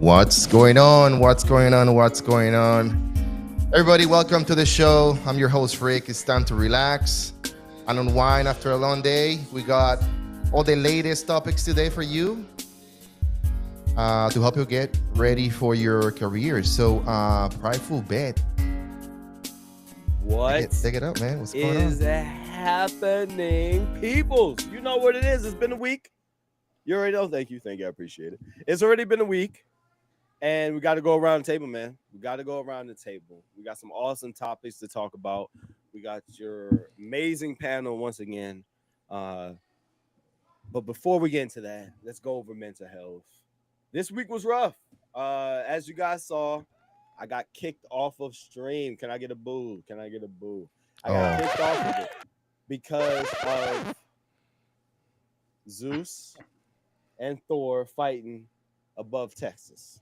What's going on? What's going on? What's going on? Everybody, welcome to the show. I'm your host, Rick. It's time to relax and unwind after a long day. We got all the latest topics today for you to help you get ready for your career. So, Prideful Bet. What Take it up, man. What's going is on? happening, peoples? You know what it is. It's been a week. You already know. Thank you. I appreciate it. It's already been a week, and we got to go around the table, man. We got to go around the table. We got some awesome topics to talk about. We got your amazing panel once again. But before we get into that, let's go over mental health. This week was rough. As you guys saw, I got kicked off of stream. Can I get a boo? I got kicked off of it because of Zeus and Thor fighting above Texas.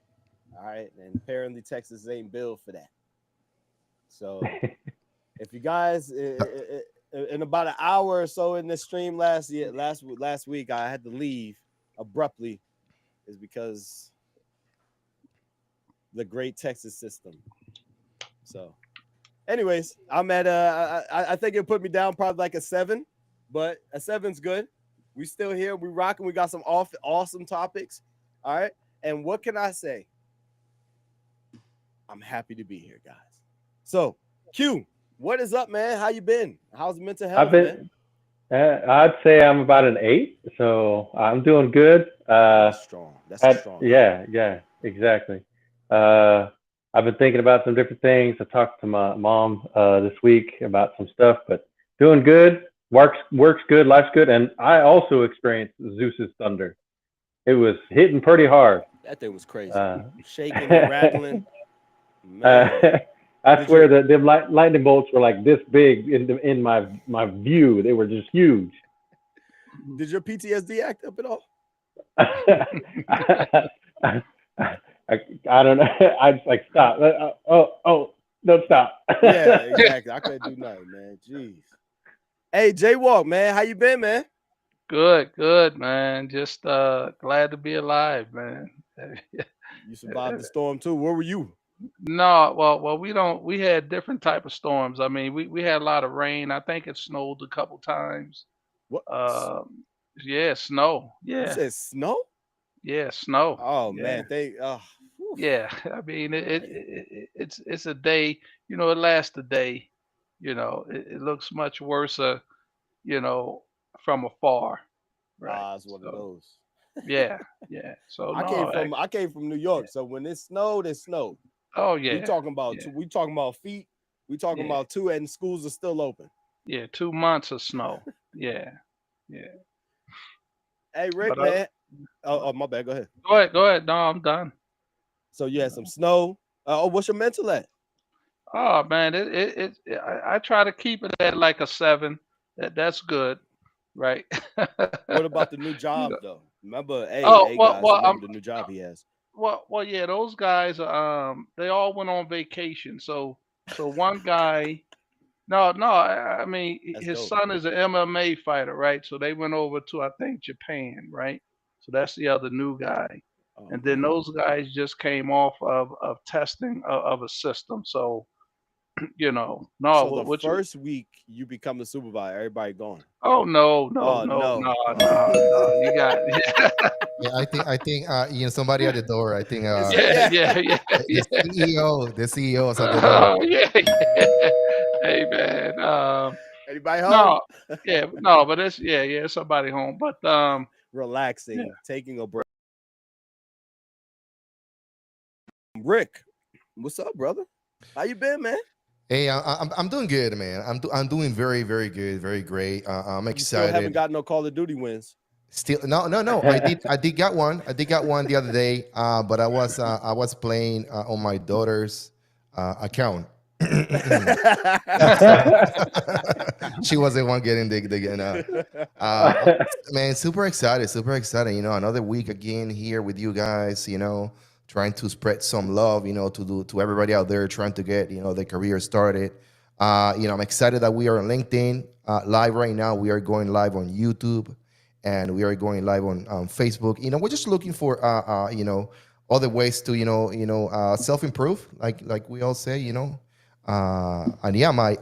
All right. And apparently Texas ain't built for that. So if you guys in about an hour or so in the stream last week, I had to leave abruptly is because the great Texas system. So anyways, I'm at I think it put me down probably like a 7, but a 7's good. We still here. We rocking. We got some awesome topics. All right. And what can I say? I'm happy to be here, guys. So, Q, what is up, man? How you been? How's mental health, man? I'd say I'm about an 8, so I'm doing good. That's strong. That's strong. Yeah, exactly. I've been thinking about some different things. I talked to my mom this week about some stuff, but doing good. Works good, life's good, and I also experienced Zeus's thunder. It was hitting pretty hard. That thing was crazy. Shaking and rattling. I swear that the lightning bolts were like this big in my view. They were just huge. Did your PTSD act up at all? I don't know. I just like stop. Don't stop. Yeah, exactly. I couldn't do nothing, man. Jeez. Hey, Jaywalk, man, how you been, man? Good, man. Just glad to be alive, man. You survived the storm too. Where were you? No, well, we had different type of storms. I mean, we had a lot of rain. I think it snowed a couple times. What? Yeah, snow. You Yeah, said snow? yeah, snow. Oh Yeah, man, yeah. I mean, it's a day. It lasts a day. It looks much worse. From afar, right? it's one of So those. yeah, yeah. So no, I came from New York, so when it snowed, it snowed. oh We yeah, talking about yeah, we talking about feet. We talking yeah. about 2, and schools are still open. Yeah, 2 months of snow. Yeah, yeah. Hey, Rick, But man. Oh, my bad. Go ahead. go ahead. No, I'm done. So you had some snow. What's your mental at? Oh man, I try to keep it at like a 7. That's good, right? What about the new You job know. though? Remember, Oh hey well, guys, well, remember the new job he has. yeah. Those guys, they all went on vacation. So one guy, no, no. I mean, That's his dope. son is an MMA fighter, right? So they went over to I think Japan, right? So that's the other new guy. Oh And then man. those guys just came off of testing of a system. So no, So the which is, first week you become the supervisor, everybody going. oh no, no, Oh no, no. no, no, no. You got Yeah, I think somebody at the door. I think It's yeah, yeah. yeah, yeah, the yeah. CEO is at the door. Oh yeah, yeah. Hey man, Anybody home? no, yeah, no, but it's yeah, somebody home, but yeah. Relaxing, taking a break. Rick, what's up, brother? How you been, man? Hey, I'm doing good, man. I'm doing very, very good, very great. I'm You still haven't excited. got no Call of Duty wins. Still, no. I did got one. I did got one the other day. But I was playing on my daughter's account. She was the one getting man, super excited, super excited. Another week again here with you guys. Trying to spread some love. To everybody out there trying to get their career started. I'm excited that we are on LinkedIn live right now. We are going live on YouTube, and we are going live on Facebook. We're just looking for other ways to self improve, like we all say, and yeah, my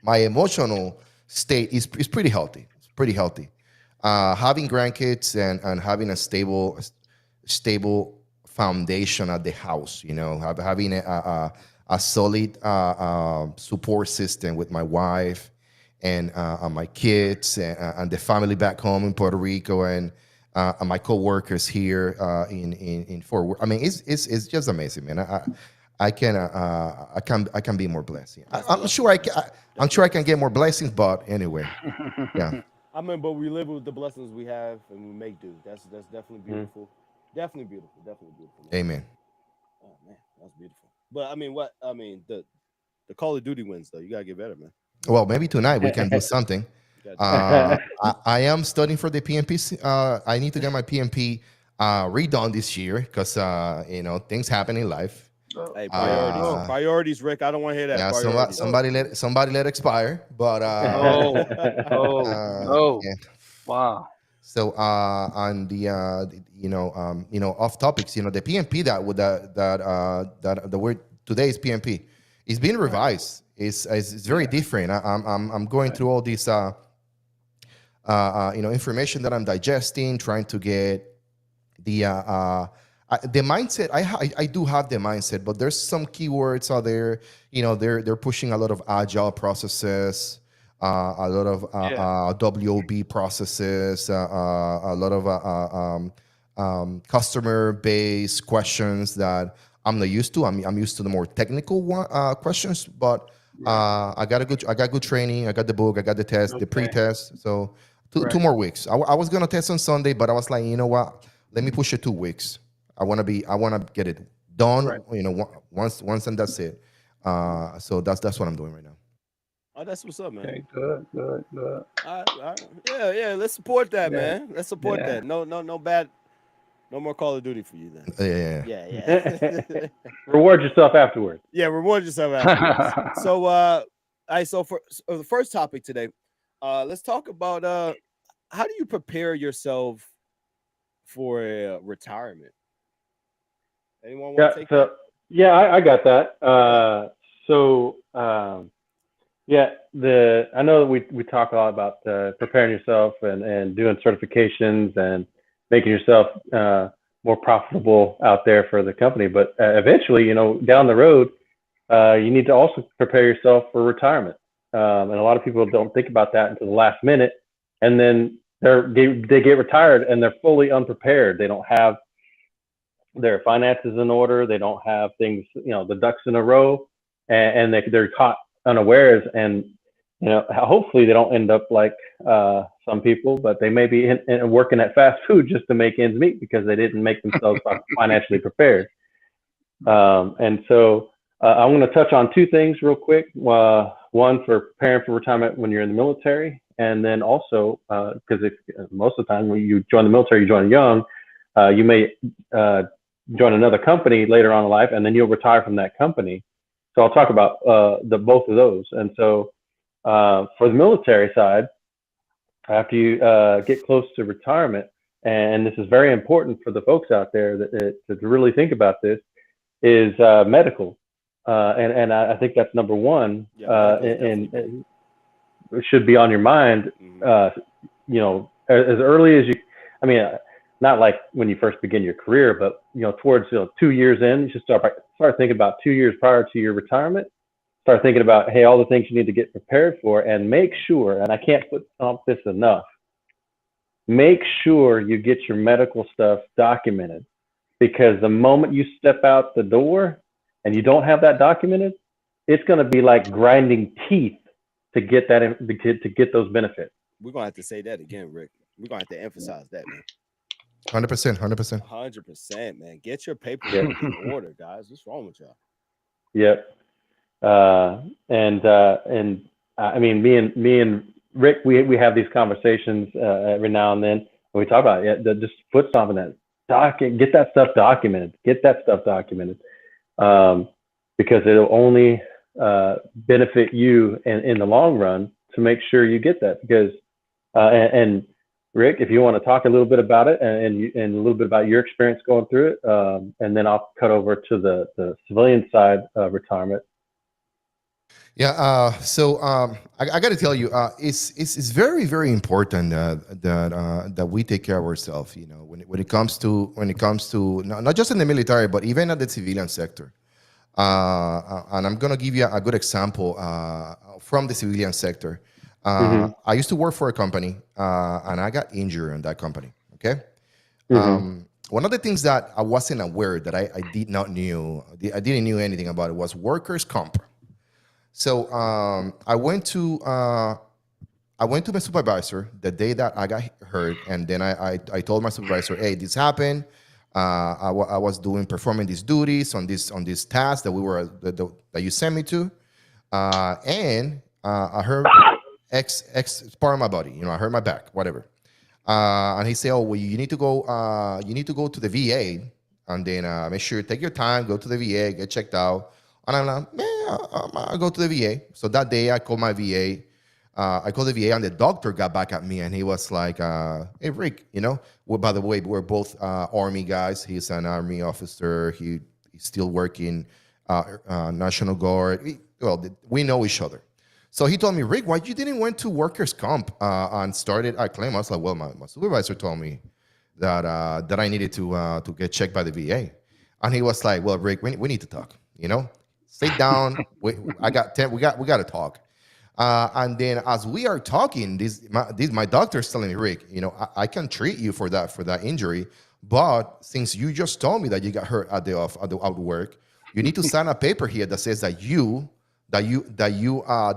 my emotional state is pretty healthy. It's pretty healthy. Having grandkids and having a stable foundation at the house, having a solid support system with my wife and my kids and the family back home in Puerto Rico and my coworkers here in Fort Worth. I mean, it's just amazing, man. I can be more blessed. I'm sure I'm sure I can get more blessings, but anyway, yeah. I mean, but we live with the blessings we have, and we make do. That's definitely beautiful. Definitely beautiful. Definitely beautiful. Man. Amen. Oh man, that's beautiful. But I mean, the Call of Duty wins though. You gotta get better, man. Well, maybe tonight we can do something. I am studying for the PMP. I need to get my PMP redone this year because things happen in life. Hey, priorities, Rick. I don't want to hear that. Yeah, somebody let expire, but no. Wow. So on the off topics, the PMP that word today is PMP. It's been revised. It's very different. I'm going through all this information that I'm digesting, trying to get the mindset. I do have the mindset, but there's some keywords out there. They're pushing a lot of agile processes, a lot of WOB processes, a lot of customer-based questions that I'm not used to. I'm used to the more technical questions, but I got good training. I got the book. I got the test, the pre-test. So two more weeks. I was gonna test on Sunday, but I was like, you know what? Let me push it 2 weeks. I want to get it done. Once and that's it. So that's what I'm doing right now. Oh, that's what's up, man. Okay, good. Yeah. Let's support that, man. Let's support that. No bad. No more Call of Duty for you then. Yeah. Reward yourself afterwards. Yeah, reward yourself afterwards. So, for the first topic today, let's talk about how do you prepare yourself for retirement? Anyone want to take that? Yeah, I got that. I know that we talk a lot about preparing yourself and doing certifications and making yourself more profitable out there for the company. But eventually, down the road, you need to also prepare yourself for retirement. And a lot of people don't think about that until the last minute, and then they get retired and they're fully unprepared. They don't have their finances in order. They don't have things, the ducks in a row, and they're caught unawares. And hopefully they don't end up like some people, but they may be working at fast food just to make ends meet because they didn't make themselves financially prepared. And so I'm going to touch on two things real quick. One, for preparing for retirement when you're in the military, and then also because most of the time when you join the military, you join young, you may join another company later on in life, and then you'll retire from that company. So I'll talk about both of those. And so for the military side, after you get close to retirement, and this is very important for the folks out there to really think about this, is medical. And I think that's number one, and it should be on your mind, as early as you, not like when you first begin your career, but towards 2 years in, you should start thinking about 2 years prior to your retirement. Start thinking about, hey, all the things you need to get prepared for, and make sure, and I can't put on this enough, make sure you get your medical stuff documented, because the moment you step out the door and you don't have that documented, it's going to be like grinding teeth to get that to get those benefits. We're gonna have to say that again, Rick. We're gonna have to emphasize that, man. 100%. 100%, man. Get your paperwork in order, guys. What's wrong with y'all? Yep. Me and Rick, we have these conversations every now and then, and we talk about it. Just put something that get that stuff documented. Because it'll only benefit you in the long run to make sure you get that. Because and Rick, if you want to talk a little bit about it and a little bit about your experience going through it, and then I'll cut over to the civilian side of retirement. Yeah. I got to tell you, it's very very important that we take care of ourselves. You know, when it comes to not just in the military, but even at the civilian sector. And I'm gonna give you a good example from the civilian sector. Mm-hmm. I used to work for a company, and I got injured in that company. Okay. Mm-hmm. One of the things that I wasn't aware that I did not knew I didn't knew anything about it was workers' comp. So I went to my supervisor the day that I got hurt, and then I told my supervisor, "Hey, this happened. I was performing these duties on this task that that you sent me to, and I hurt X part of my body. You know, I hurt my back, whatever." And he said, "Oh, well, you need to go. You need to go to the VA, and then make sure take your time, go to the VA, get checked out." And I'm like, "Man, I'll go to the VA." So that day, I called my VA. I called the VA, and the doctor got back at me, and he was like, "Hey, Rick, you know, well, by the way, we're both Army guys. He's an Army officer. He's still working National Guard. We know each other." So he told me, "Rick, why you didn't went to workers' comp and started a claim?" I was like, "Well, my supervisor told me that I needed to get checked by the VA," and he was like, "Well, Rick, we need to talk. You know, sit down. I got 10. We got to talk." And then as we are talking, my doctor's telling me, "Rick, you know, I can treat you for that injury, but since you just told me that you got hurt at the work, you need to sign a paper here that says that you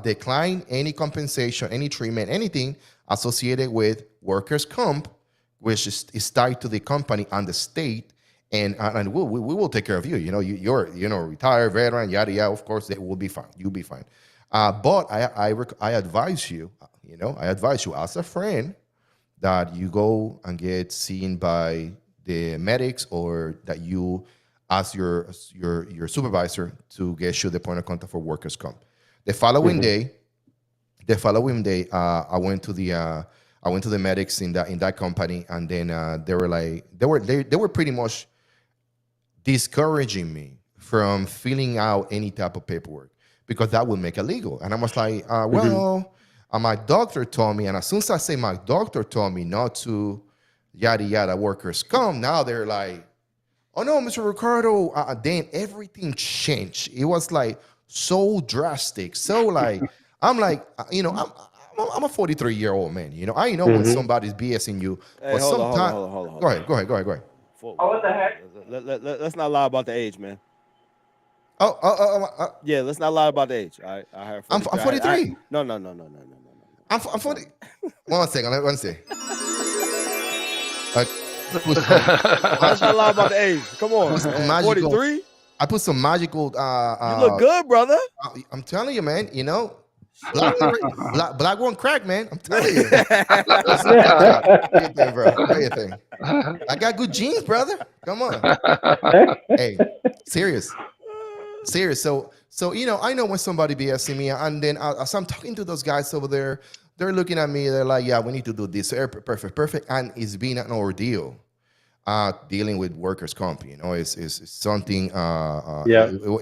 decline any compensation, any treatment, anything associated with workers' comp, which is tied to the company and the state, and we will take care of you. You know, you're retired veteran, yada yada. Of course, it will be fine. You'll be fine. But I advise you, I advise you as a friend that you go and get seen by the medics, or that you ask your supervisor to get you the point of contact for workers' comp." The following day, I went to the medics in that company, and then they were pretty much discouraging me from filling out any type of paperwork, because that would make it legal. And I was like, my doctor told me, and as soon as I say my doctor told me not to yada yada workers comp, now they're like, "Oh no, Mr. Ricardo," then everything changed. It was like so drastic. So like, I'm like, I'm a 43-year-old man. You know, I know when somebody's BSing you, Hey, but hold on, sometimes. hold on. Go ahead. What the heck? Let's not lie about the age, man. Yeah, let's not lie about the age. All right, I have. I'm 43. No. I'm 40. One second. Let's not lie about the age. Come on, 43. I put some magical. You look good, brother. I'm telling you, man. You know, black won't crack, man. I'm telling you. Do your thing. I got good genes, brother. Come on. Hey, serious. So I know when somebody BSing me, and then as I'm talking to those guys over there, they're looking at me. They're like, "Yeah, we need to do this." Perfect. And it's been an ordeal. Dealing with workers' comp, is something.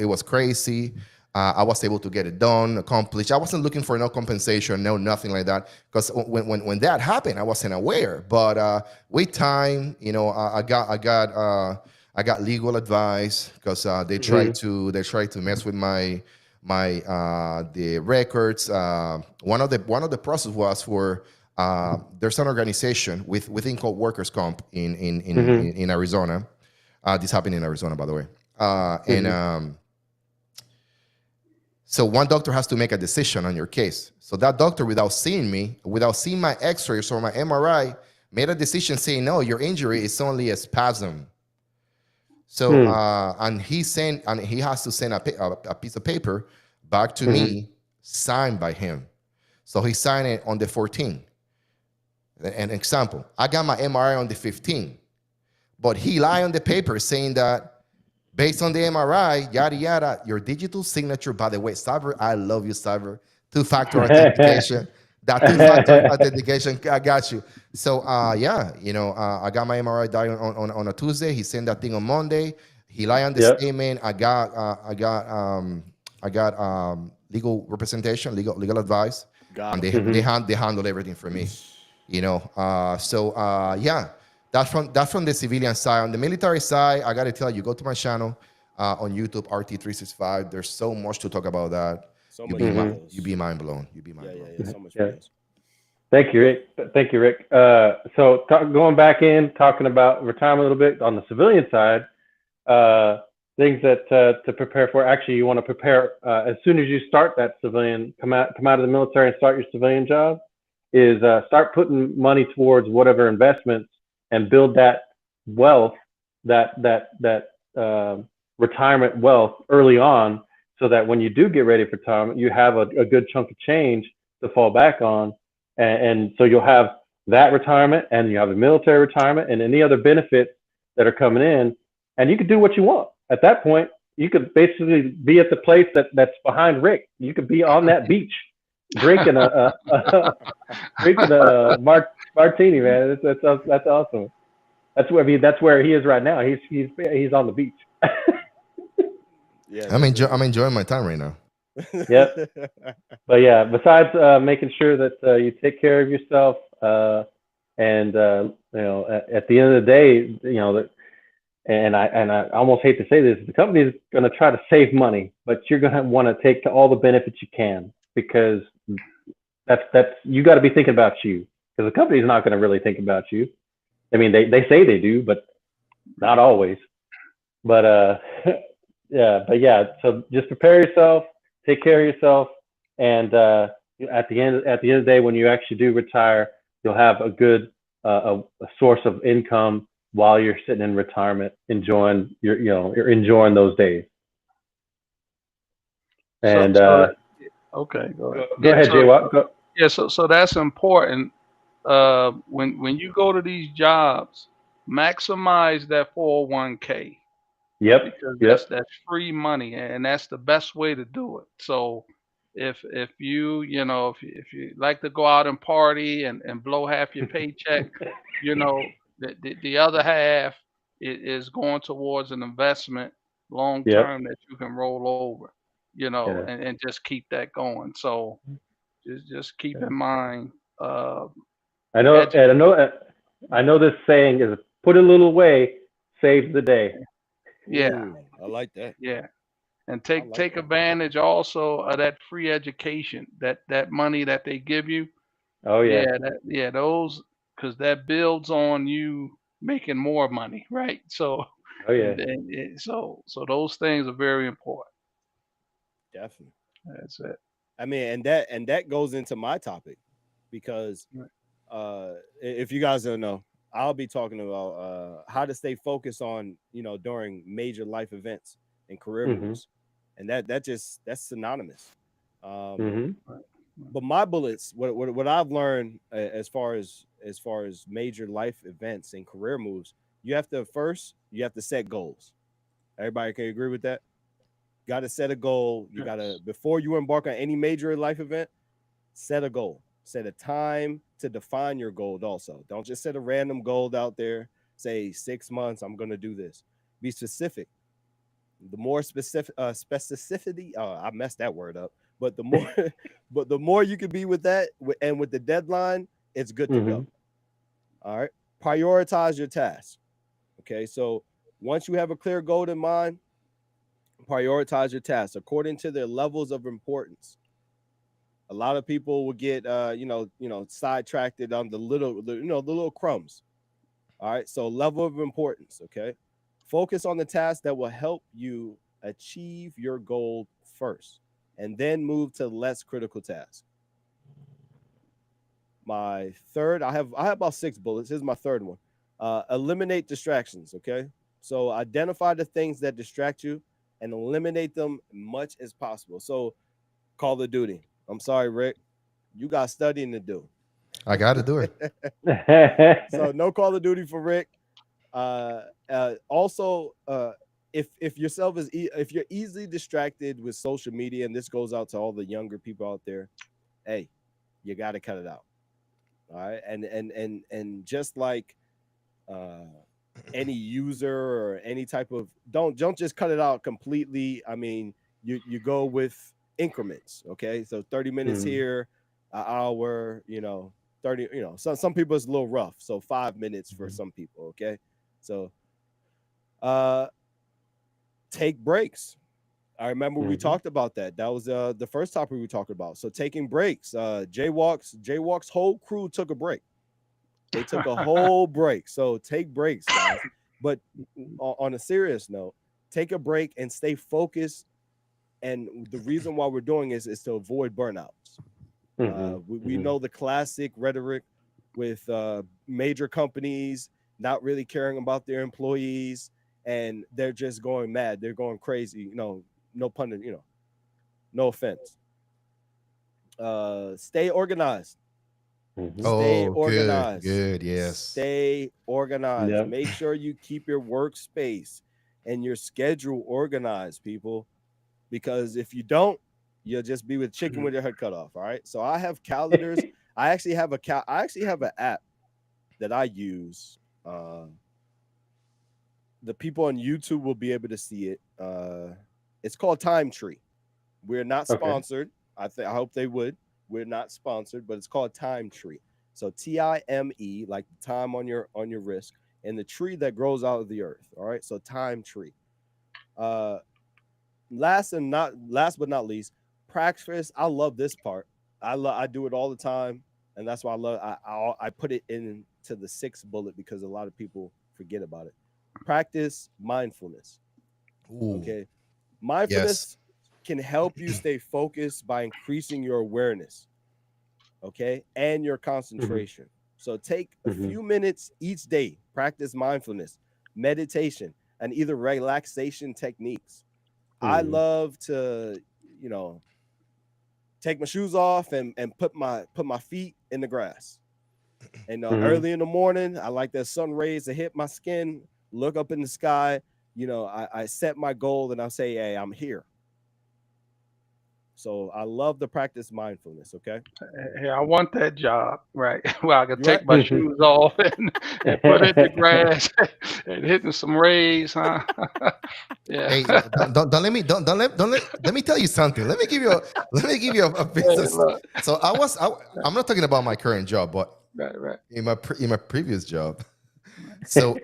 It was crazy. I was able to get it done, accomplished. I wasn't looking for no compensation, nothing like that. Because when that happened, I wasn't aware. But with time, I got legal advice, because they tried to mess with my the records. One of the process was for. There's an organization within called Workers' Comp in Arizona. This happened in Arizona, by the way. And so one doctor has to make a decision on your case. So that doctor, without seeing my X-rays or my MRI, made a decision saying, "No, your injury is only a spasm." So and he has to send a piece of paper back to me, signed by him. So he signed it on the 14th. An example, I got my MRI on the 15th, but he lied on the paper saying that based on the MRI, yada yada, your digital signature. By the way, cyber, I love you, cyber. 2-factor authentication. That two-factor authentication, I got you. So, yeah, I got my MRI done on a Tuesday. He sent that thing on Monday. He lied on the Yep. statement. I got legal representation, legal advice, and Got they him. they Mhm. hand they handle everything for me. Yeah, that's from the civilian side. On the military side, I got to tell you, go to my channel on YouTube, RT365. There's so much to talk about that. So You many be Mhm. you videos. be mind blown. You be Yeah, mind yeah, blown. yeah. So much Yeah. videos. Thank you, But Rick. Thank you, Rick. So going back in, talking about retirement a little bit on the civilian side, uh, things that to prepare for. Actually, you want to prepare as soon as you start that civilian, come out of the military and start your civilian job. Is start putting money towards whatever investments and build that wealth, that retirement wealth early on, so that when you do get ready for retirement, you have a good chunk of change to fall back on, and so you'll have that retirement, and you have a military retirement, and any other benefits that are coming in, and you could do what you want at that point. You could basically be at the place that's behind Rick. You could be on that beach drinking a drinking a martini, man. That's awesome. That's where that's where he is right now. He's on the beach. yeah, I'm that's enjoy, it. I'm enjoying my time right now. Yep. But yeah, besides making sure that you take care of yourself, and at the end of the day, that, and I almost hate to say this, the company is going to try to save money, but you're going to want to take all the benefits you can, because that's you got to be thinking about you, because the company is not going to really think about you. I mean, they say they do, but not always. But yeah. So just prepare yourself, take care of yourself, and at the end of the day, when you actually do retire, you'll have a good a source of income while you're sitting in retirement, enjoying you're enjoying those days. So And so that, okay, go ahead. go Yeah, ahead, Jay. so What? Go, so that's important. When you go to these jobs, maximize that 401k, yep, because yep. that's free money, and that's the best way to do it. So if you like to go out and party and blow half your paycheck, the other half is going towards an investment long Yep. term that you can roll over, Yeah. and just keep that going. So just keep in mind, uh, I know, and educate. I know this saying is put a little away, saves the day. Yeah, Ooh, I like that. yeah. And I take like take that. advantage also of that free education, that money that they give you. Oh yeah, Yeah, those, because that builds on you making more money, right? So oh yeah. so those things are very important. Definitely. That's it. I mean, and that goes into my topic because Right. if you guys don't know, I'll be talking about how to stay focused on during major life events and career Mhm. moves, and that's synonymous. Um, Mhm. Right. Right. but my bullets, what I've learned as far as major life events and career moves, you have to set goals. Everybody can agree with that. Got to set a goal. You got to Yes. before you embark on any major life event, set a goal. Set a time to define your goal also. Don't just set a random goal out there. Say 6 months, I'm going to do this. Be specific. The more specificity, I messed that word up. But the more, but the more you can be with that, and with the deadline, it's good to go. Mhm. All right. Prioritize your tasks. Okay. So once you have a clear goal in mind, prioritize your tasks according to their levels of importance. A lot of people will get sidetracked on the little crumbs. All right. So level of importance. Okay. Focus on the tasks that will help you achieve your goal first, and then move to less critical tasks. My third, I have about 6 bullets. Here's my third one. Eliminate distractions. Okay. So identify the things that distract you and eliminate them much as possible. So Call of Duty. I'm sorry, Rick. You got studying to do. I got to do it. So no Call of Duty for Rick. Also, if you're easily distracted with social media, and this goes out to all the younger people out there, hey, you got to cut it out. All right, and just like uh, any user or any type of, don't just cut it out completely. I mean, you go with increments. Okay, so 30 minutes Mm-hmm. here, an hour. 30. Some people it's a little rough. So 5 minutes for some people. Okay, so uh, take breaks. I remember we Mm-hmm. talked about that. That was the first topic we talked about. So taking breaks. Jaywalk's whole crew took a break. They took a whole break. So take breaks, guys. But on a serious note, take a break and stay focused. And the reason why we're doing is to avoid burnouts. Mm-hmm. We Mm-hmm. know the classic rhetoric with major companies not really caring about their employees, and they're just going mad. They're going crazy. No pun. No offense. Stay organized. Mm-hmm. Stay Oh, good, organized. good. Yes. Stay organized. Yep. Make sure you keep your workspace and your schedule organized, people. Because if you don't, you'll just be with chicken with your head cut off. All right. So I have calendars. I actually have an app that I use. The people on YouTube will be able to see it. It's called Time Tree. We're not Okay. sponsored. I hope they would. We're not sponsored, but it's called Time Tree. So Time, like the time on your wrist, and the tree that grows out of the earth. All right. So Time Tree. Uh, last but not least, practice. I love this part. I do it all the time, and that's why I put it into the sixth bullet because a lot of people forget about it. Practice mindfulness. Ooh, Okay, yes. mindfulness can help you stay focused by increasing your awareness, okay, and your Mm-hmm. concentration. So take a Mm-hmm. few minutes each day, practice mindfulness, meditation, and either relaxation techniques. I Mm-hmm. love to, you know, take my shoes off and put my feet in the grass. And Mm-hmm. early in the morning, I like that sun rays to hit my skin, look up in the sky. I set my goal and I say, hey, I'm here. So I love to practice mindfulness. Okay. Hey, I want that job, right? Where I could You right? take my shoes off and put it in the grass and hitting some rays, huh? Yeah. Hey, don't let me let me tell you something. Let me give you a Hey, business. look. So I'm not talking about my current job, but Right, right. in my previous job. So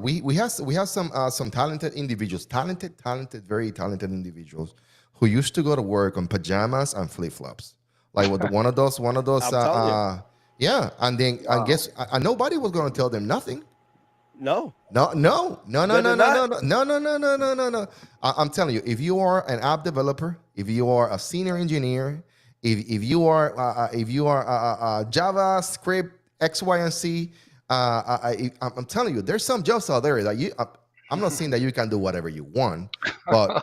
we have some talented individuals, talented, very talented individuals who used to go to work on pajamas and flip flops, like with one of those I'm telling you. yeah, and Wow. guess and nobody was going to tell them nothing. No, No, no, no, no, better no, no, not. no, no, no, no, no, no, no, no, no. I'm telling you, if you are an app developer, if you are a senior engineer, if you are JavaScript X, Y, and Z, I'm telling you, there's some jobs out there that I'm not saying that you can do whatever you want, but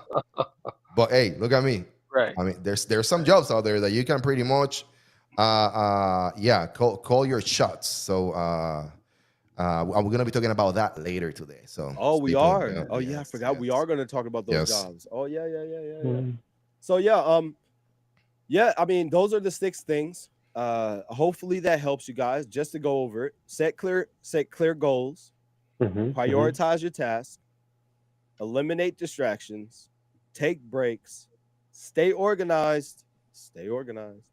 hey, look at me. Right. I mean, there's some jobs out there that you can pretty much, yeah, call your shots. So. We're going to be talking about that later today. So Oh, we stay tuned. are. Yeah, Oh yeah, I yes, forgot. We yes, are going to talk about those yes. jobs. Oh yeah, yeah, yeah, yeah, yeah. Mm-hmm. So yeah, I mean, those are the six things. Hopefully that helps you guys just to go over it. Set clear goals, Mm-hmm. prioritize your tasks, eliminate distractions, take breaks, stay organized, stay organized.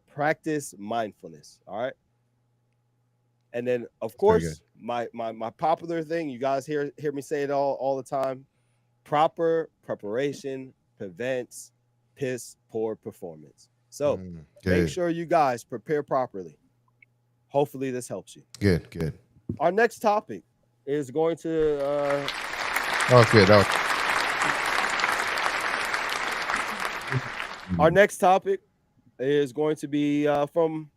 Practice mindfulness. All right. And then of It's very good. course, my popular thing, you guys hear me say it all the time. Proper preparation prevents piss poor performance. So make Good, sure you guys prepare properly. Hopefully, this helps you. good, good. Our next topic is going to That was good. That was our next topic is going to be from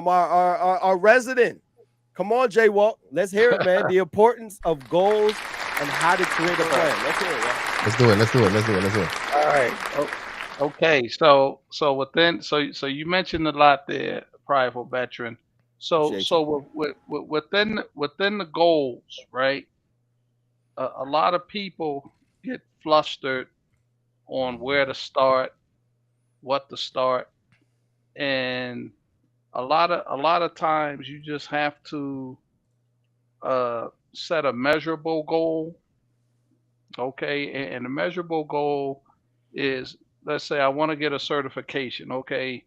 our resident. Come on, Jay Walk. Let's hear it, man. The importance of goals and how to create a Right. plan. Let's hear it, Walk. let's do it. Let's do it. Let's do it. Let's do it. All right. Okay. So you mentioned a lot there, prideful veteran. So Appreciate you. so within the goals, right? A lot of people get flustered on where to start, what to start, and a lot of times you just have to set a measurable goal. Okay, and the measurable goal is, let's say I want to get a certification. Okay,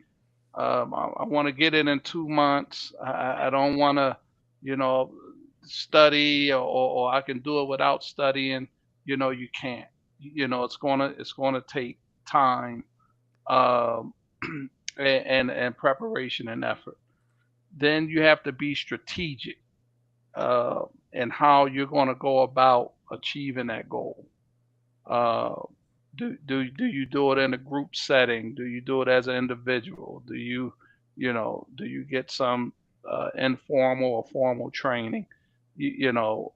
I want to get it in 2 months. I don't want to, you know, study, or I can do it without studying. You can't. It's gonna take time, um, and preparation and effort. Then you have to be strategic, uh, in how you're going to go about achieving that goal. Uh, do you do it in a group setting? Do you do it as an individual? Do you get some informal or formal training? You, you know,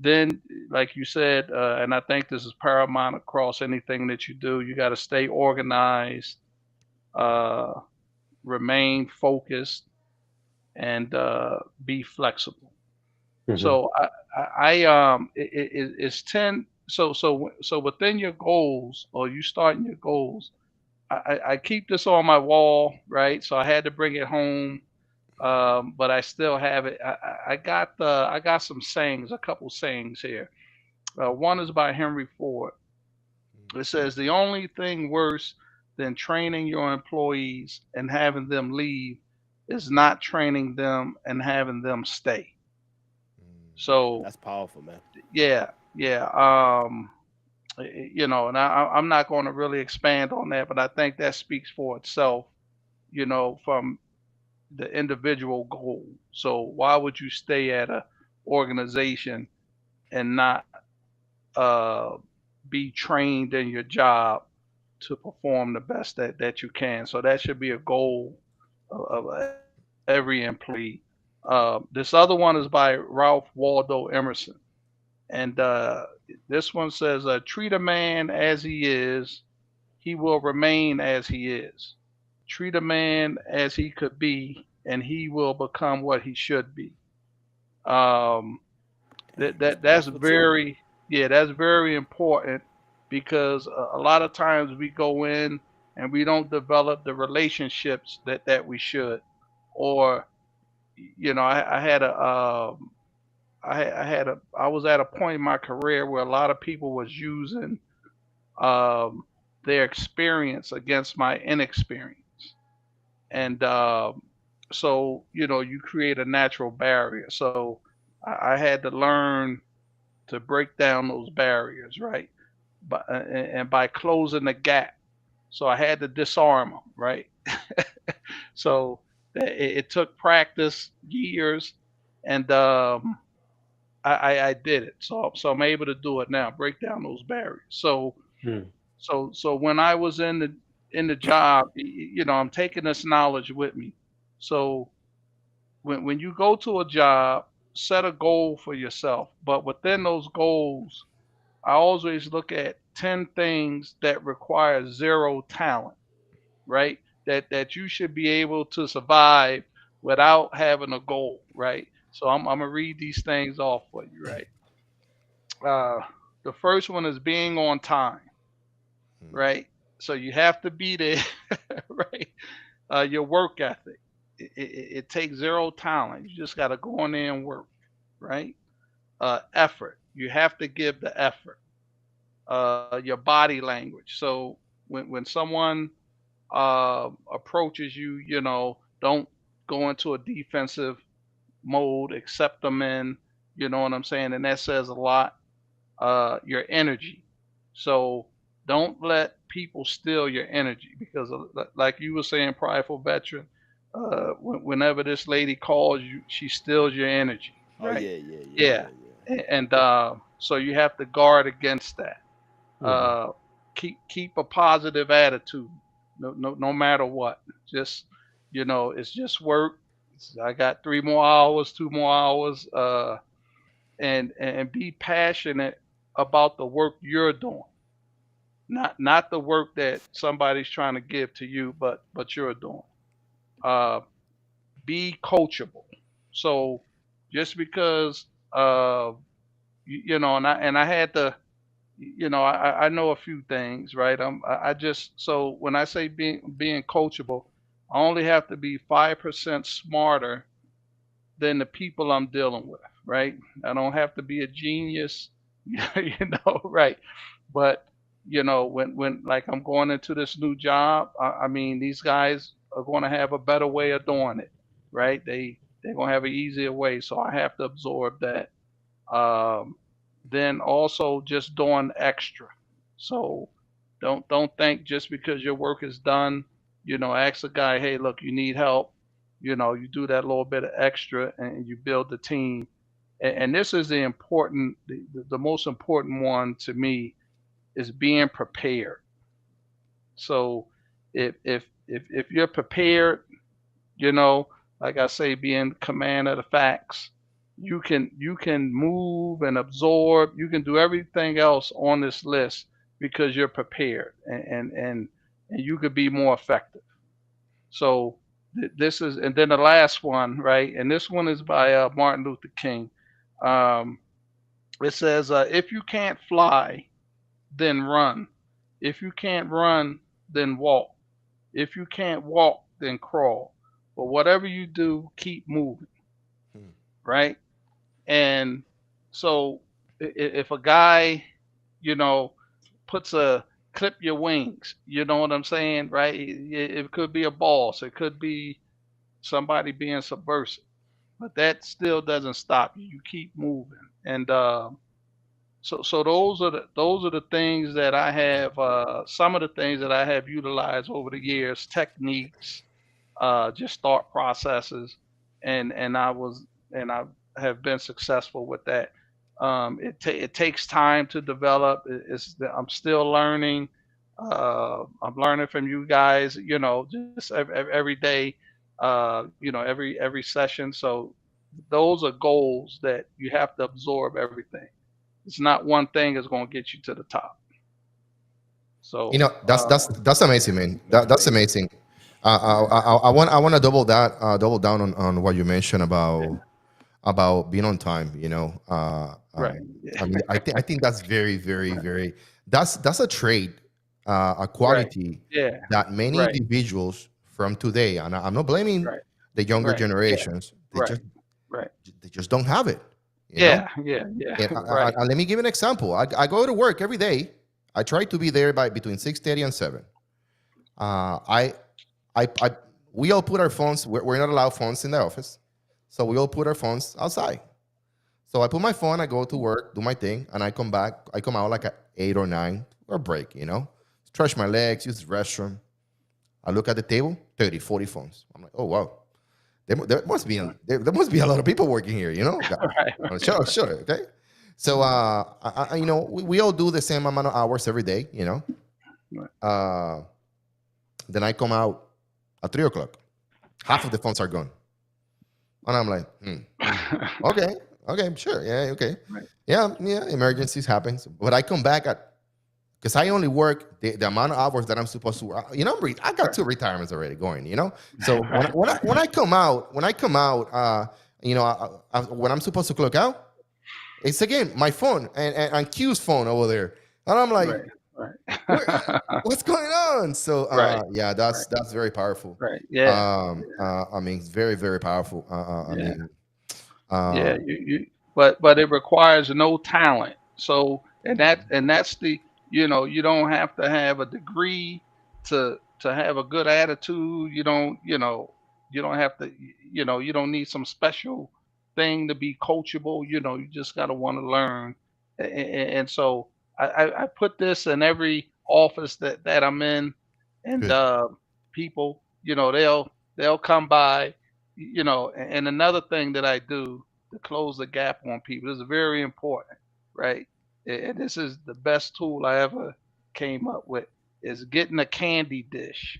then, like you said, and I think this is paramount across anything that you do. You got to stay organized, uh, remain focused, and be flexible. Hmm. So it's 10. So within your goals, or you starting your goals, I keep this on my wall, right? So I had to bring it home, but I still have it. I got some sayings, a couple sayings here. One is by Henry Ford. It says the only thing worse than training your employees and having them leave is not training them and having them stay. So That's powerful, man. yeah, yeah. And I'm not going to really expand on that, but I think that speaks for itself. From the individual goal. So why would you stay at a organization and not uh, be trained in your job to perform the best that you can? So that should be a goal of every employee. This other one is by Ralph Waldo Emerson. And this one says, treat a man as he is, he will remain as he is. Treat a man as he could be, and he will become what he should be. Um, Dang, that, that's that that's powerful too. very yeah, that's very important, because a lot of times we go in and we don't develop the relationships that we should. Or I had a I was at a point in my career where a lot of people was using um, their experience against my inexperience. And so you create a natural barrier. So I had to learn to break down those barriers, right? And by closing the gap. So I had to disarm them, right? So it took practice, years, and I did it. So I'm able to do it now, break down those barriers. So when I was in the job, I'm taking this knowledge with me. So when you go to a job, set a goal for yourself. But within those goals, I always look at 10 things that require zero talent, right? That you should be able to survive without having a goal, right? So I'm gonna read these things off for you, right? Uh, the first one is being on time, right? So you have to be there, right? Your work ethic. It takes zero talent. You just got to go in there and work, right? Effort. You have to give the effort. Your body language. So when someone approaches you, don't go into a defensive mode. Accept them in. You know what I'm saying? And that says a lot. Your energy. So don't let people steal your energy, because, like you were saying, prideful veteran. Whenever this lady calls you, she steals your energy, Oh right? yeah, yeah, yeah, Yeah, yeah, yeah. and so you have to guard against that. Hmm. Uh, keep a positive attitude, no matter what. Just it's just work. I got 3 more hours, 2 more hours. And be passionate about the work you're doing, not the work that somebody's trying to give to you, but you're doing. Uh, be coachable. So just because and I had to, I know a few things, right? I just, so when I say being coachable, I only have to be 5% smarter than the people I'm dealing with, right? I don't have to be a genius, right? But when like I'm going into this new job, I mean these guys are going to have a better way of doing it, right? They're going to have an easier way, so I have to absorb that. Um, then also just doing extra. So don't think just because your work is done, ask a guy, hey, look, you need help. You do that little bit of extra and you build the team. And this is the most important one to me is being prepared. So if you're prepared, you know, like I say, be in command of the facts. You can move and absorb. You can do everything else on this list because you're prepared, and you could be more effective. So this is, and then the last one, right? And this one is by Martin Luther King. Um, it says, "If you can't fly, then run. If you can't run, then walk. If you can't walk, then crawl. But whatever you do, keep moving, Hmm. right?" And so if a guy, you know, puts a clip your wings, you know what I'm saying, right? It could be a boss, it could be somebody being subversive, but that still doesn't stop you. You keep moving, and so those are the things that I have. Some of the things that I have utilized over the years, techniques, just thought processes, and I have been successful with that. It takes time to develop. I'm still learning. I'm learning from you guys. Just every day. Every session. So those are goals that you have to absorb everything. It's not one thing that's going to get you to the top. So That's amazing, man. That's amazing. I want to double down on what you mentioned about being on time. right, I think that's very, very, very. That's a trait, a right, quality yeah, that many right, individuals from today, and I'm not blaming right, the younger right, yeah, generations. They right, just right. they just don't have it. You know. Yeah, yeah, yeah. And Right, let me give you an example. I go to work every day. I try to be there by between 6:30 and 7. I, I, we all put our phones. We're not allowed phones in the office, so we all put our phones outside. So I put my phone. I go to work, do my thing, and I come back. I come out like at 8 or 9 or break. Stretch my legs, use the restroom. I look at the table, 30, 40 phones. I'm like, oh wow, there must be a lot of people working here. right, Sure, sure, okay. So we all do the same amount of hours every day. right, Uh, then I come out at 3 o'clock. Half of the phones are gone, and I'm like, okay, okay, sure, yeah, okay, right, yeah, yeah. Emergencies happens, but I come back at because I only work the amount of hours that I'm supposed to work. I got right, 2 retirements already going. So when I come out, when I'm supposed to clock out, it's again my phone and Q's phone over there, and I'm like, right, where, right, what's going on? So right, yeah, right, that's very powerful. right. Yeah, I mean, it's very, very powerful. I yeah, mean, yeah. um, But it requires no talent. So and that's you don't have to have a degree to have a good attitude. You don't have to you don't need some special thing to be coachable. You just got to want to learn. And so I put this in every office that I'm in, and good, people, they'll come by, and another thing that I do to close the gap on people. This is very important, right? And this is the best tool I ever came up with is getting a candy dish,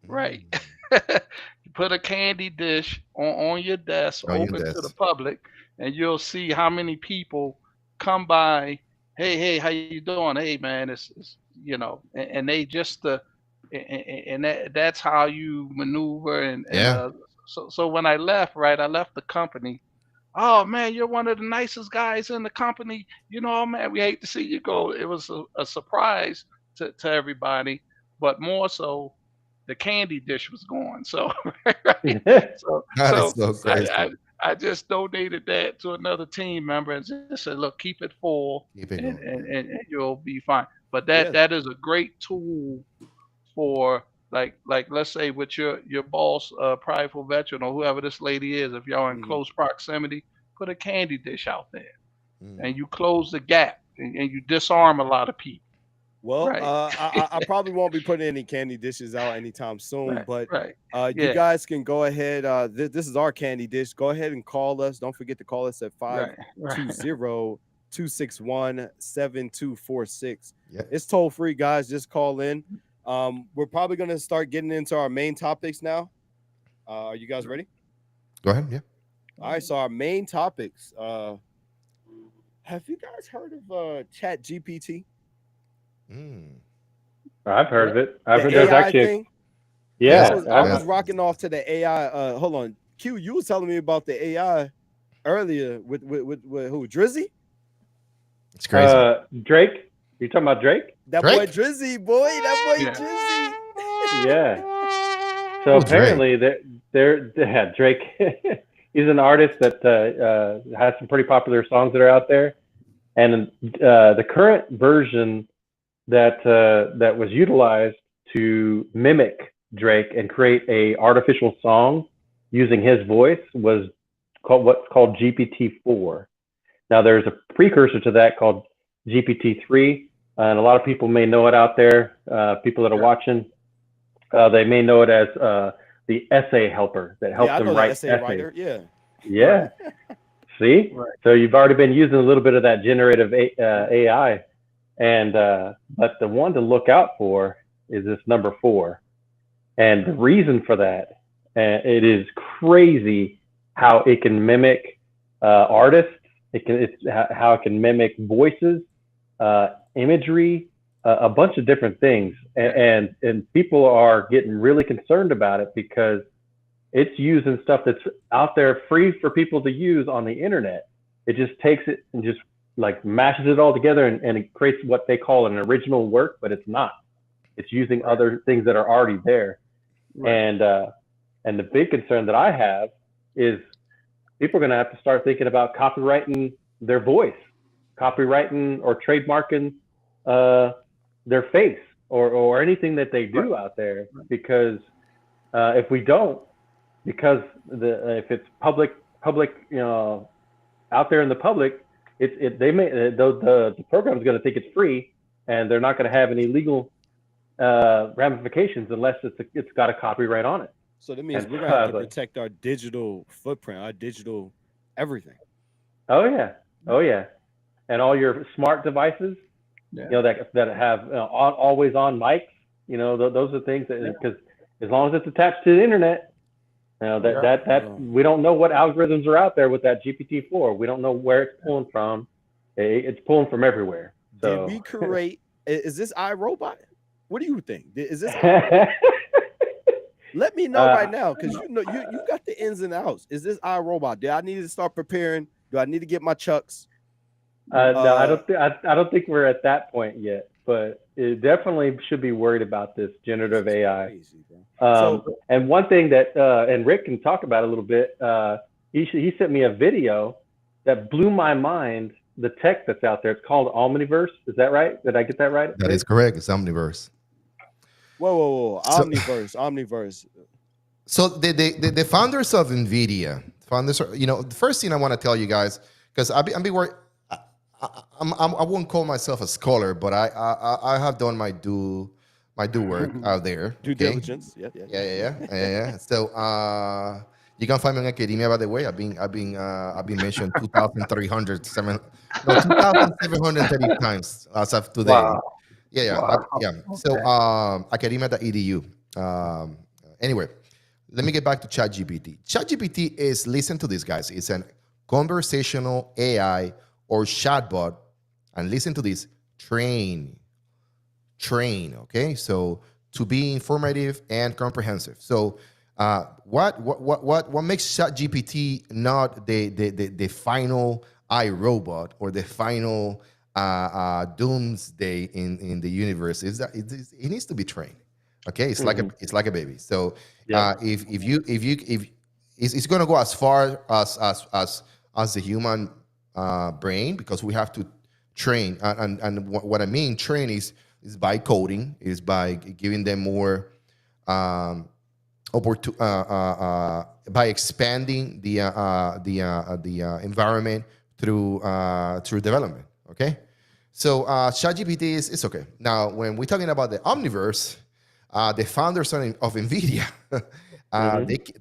right? mm, You put a candy dish on your desk, on your open to the desk. public, and you'll see how many people come by. Hey, how you doing? Hey, man, and they just and that's how you maneuver and Yeah, so when I left, right, I left the company. Oh man, you're one of the nicest guys in the company. Man, we hate to see you go. It was a surprise to everybody, but more so, the candy dish was gone. So, so, That is so so I, crazy. I, I just donated that to another team member and just said, look, keep it full, Keep it and, going. and, Yeah. and, and you'll be fine. But that Yeah. that is a great tool for like let's say with your boss, prideful veteran or whoever this lady is, if y'all in Mhm. close proximity, put a candy dish out there Mm. and you close the gap and you disarm a lot of people. Well, Right. I probably won't be putting any candy dishes out anytime soon, Right. but Right. you Yeah. guys can go ahead. This is our candy dish. Go ahead and call us. Don't forget to call us at Right. Right. 520-261-7246. Yeah. It's toll free, guys. Just call in. We're probably going to start getting into our main topics now. Are you guys ready? Go ahead. Yeah. All right. So our main topics. Have you guys heard of Chat GPT? Mm. I've heard of Yeah. it. I've The heard there's AI actually thing? Yeah. I Yeah. was rocking off to the AI. Hold on, Q. You was telling me about the AI earlier with who? Drizzy? It's crazy. Drake. You talking about Drake? That boy Drake? Drizzy, boy. That boy Yeah. Drizzy. Yeah. So Who's Drake? apparently, yeah, Drake. He's an artist that has some pretty popular songs that are out there, and the current version that was utilized to mimic Drake and create a artificial song using his voice was what's called GPT-4. Now there's a precursor to that called GPT-3, and a lot of people may know it out there. People that are watching, they may know it as the essay helper that helps Yeah, I them know that write essay essays. writer. Yeah. Yeah. See? Right. So you've already been using a little bit of that generative AI, and but the one to look out for is this number 4, and the reason for that, it is crazy how it can mimic artists. It's how it can mimic voices, imagery, a bunch of different things, and people are getting really concerned about it because it's using stuff that's out there free for people to use on the internet. It just takes it and just like mashes it all together and it creates what they call an original work, but it's not. It's using other things that are already there. Right. And the big concern that I have is people are going to have to start thinking about copyrighting their voice, copyrighting or trademarking their face or anything that they do out there, because if we don't, because if it's public, out there in the public, the program is going to think it's free, and they're not going to have any legal ramifications unless it's got a copyright on it. So that means And we're gonna have to protect our digital footprint, our digital everything. oh yeah, and all your smart devices, that have always on mics, those are things that, because as long as it's attached to the internet, we don't know what algorithms are out there with that GPT-4. We don't know where it's pulling from. It's pulling from everywhere. So Did we create? Is this iRobot? What do you think? Is this? Let me know right now, because you got the ins and outs. Is this iRobot? Do I need to start preparing? Do I need to get my chucks? No, I don't think we're at that point yet, but it definitely should be worried about this generative AI. Crazy, bro. And one thing that and Rick can talk about a little bit. He sent me a video that blew my mind. The tech that's out there. It's called Omniverse. Is that right? Did I get that right? That is correct. It's Omniverse. Whoa. Omniverse. So the founders of NVIDIA, the first thing I want to tell you guys, because I won't call myself a scholar, but I have done my due work out there. Due diligence. Yeah. So you can find me on academia, by the way. I've been mentioned 2,730 times as of today. Wow. Yeah. Wow. So academia.edu. Anyway, let me get back to ChatGPT. ChatGPT is, listen to this, guys. It's a conversational AI or chatbot, and listen to this, train, okay? So to be informative and comprehensive. So what makes ChatGPT not the final iRobot or the final doomsday in the universe is that it needs to be trained. Okay, it's like a baby. So Yep. if it's going to go as far as the human brain, because we have to train, and what I mean train is by coding, is by giving them more um, by expanding the environment through development. Okay, so ChatGPT is okay. Now, when we're talking about the Omniverse, the founders of NVIDIA,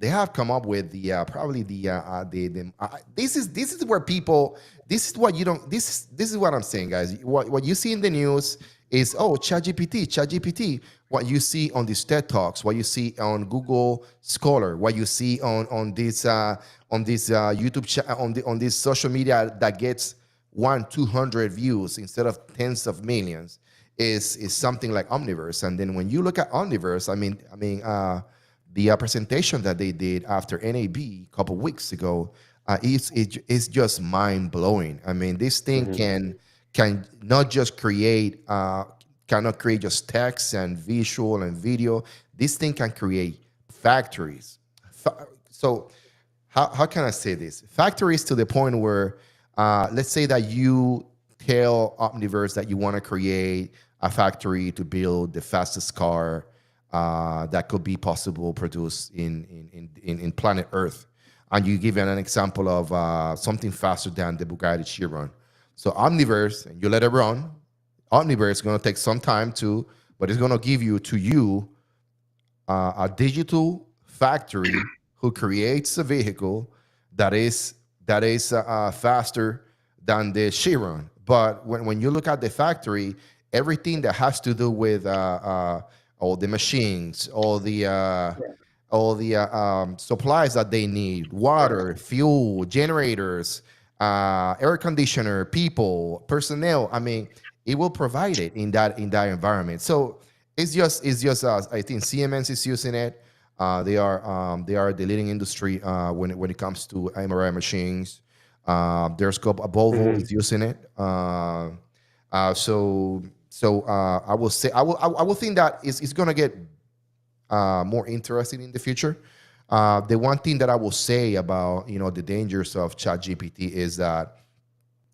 they have come up with probably this is where people, this is what you don't this is what I'm saying, guys. What you see in the news is, oh, ChatGPT. What you see on these TED Talks, what you see on Google Scholar, what you see on this YouTube on this social media that gets 200 views instead of tens of millions, is something like Omniverse. And then when you look at Omniverse, the presentation that they did after NAB a couple weeks ago, is just mind blowing. I mean, this thing can not just create cannot create just text and visual and video. This thing can create factories. So how can I say this? Factories to the point where, let's say that you tell Omniverse that you want to create a factory to build the fastest car that could be possible produced in planet Earth, and you give it an example of something faster than the Bugatti Chiron. So Omniverse, and you let it run. Omniverse is going to take some time but it's going to give you a digital factory who creates a vehicle that is faster than the Chiron. But when you look at the factory, everything that has to do with all the machines, all the supplies that they need, water, fuel, generators, air conditioner, people, personnel. I mean, it will provide it in that environment. So it's just I think Siemens is using it. They are the leading industry when it comes to MRI machines. There's Volvo is using it. So I will say I will think that it's going to get more interesting in the future. The one thing that I will say about the dangers of ChatGPT is that,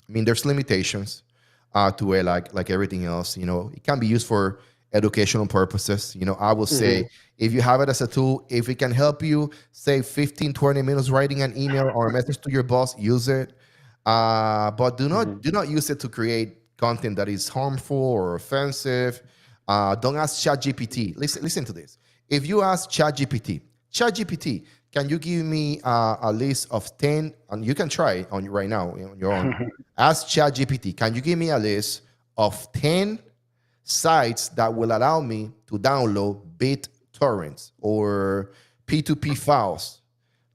I mean, there's limitations to it, like everything else. It can be used for educational purposes. I will say, if you have it as a tool, if it can help you save 15, 20 minutes writing an email or a message to your boss, use it. But do not use it to create content that is harmful or offensive. Don't ask ChatGPT. Listen to this. If you ask ChatGPT, can you give me a list of 10, and you can try it right now on your own. Ask ChatGPT, can you give me a list of 10 sites that will allow me to download BitTorrents or P2P files?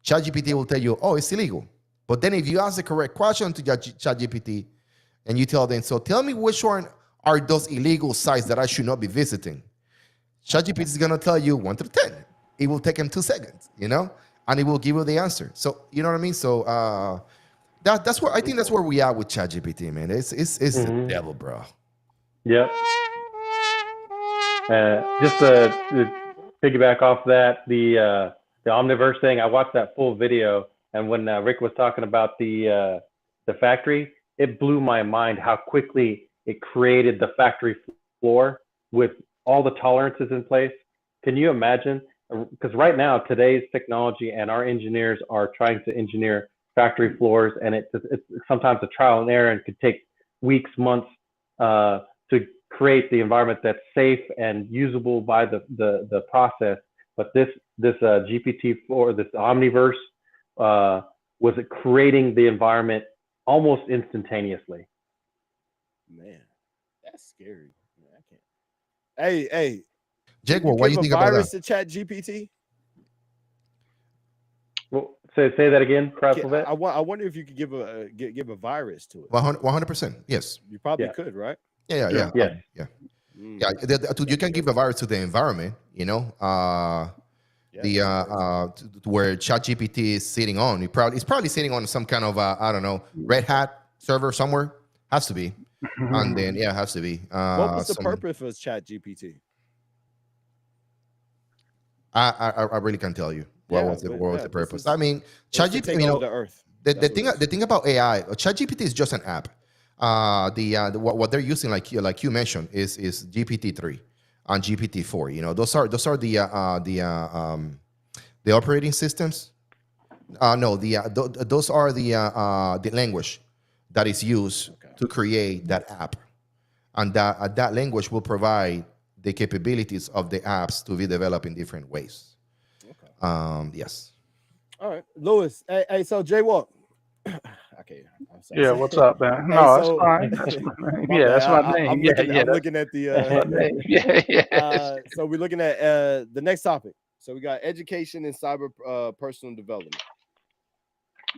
ChatGPT will tell you, oh, it's illegal. But then if you ask the correct question to ChatGPT and you tell them, so tell me which one are those illegal sites that I should not be visiting, ChatGPT is going to tell you 1 through 10. It will take him 2 seconds, and it will give you the answer. So, you know what I mean? So that's where I think that's where we are with ChatGPT, man. It's the devil, bro. Yep. Just to piggyback off that, the Omniverse thing, I watched that full video, and when Rick was talking about the factory, it blew my mind how quickly it created the factory floor with all the tolerances in place. Can you imagine? Because right now, today's technology and our engineers are trying to engineer factory floors, and it's sometimes a trial and error, and could take weeks, months to create the environment that's safe and usable by the process. But this GPT floor, this Omniverse, was it creating the environment almost instantaneously. Man, that's scary. Man, I can't. Hey, Jaguar, what do you think about virus that? to ChatGPT? Well, say that again, perhaps a bit. I wonder if you could give a virus to it. 100%. Yes. You probably could, right? Yeah. Yeah. You can give a virus to the environment. Where ChatGPT is sitting on. It's probably sitting on some kind of I don't know, Red Hat server somewhere. Has to be. And then has to be. What was the purpose for ChatGPT? I really can't tell you Yeah, what was yeah. the This purpose. I is mean, it's to ChatGPT, take over the earth. That's what it is. the thing about AI, ChatGPT is just an app. What they're using, like you mentioned, is GPT-3 and GPT-4. Those are the operating systems. No, those are the language that is used Okay. to create that app, and that language will provide the capabilities of the apps to be developed in different ways. Okay. Yes. All right, Lewis. Hey, so Jay Walk. Okay, I'm sorry. Yeah, what's up, man? Hey, No, that's so fine. That's my name. my Yeah, bad. that's my name. I'm Yeah, looking. yeah, I'm that's looking at the. my name. Yeah, yeah. So we're looking at the next topic. So we got education and cyber personal development.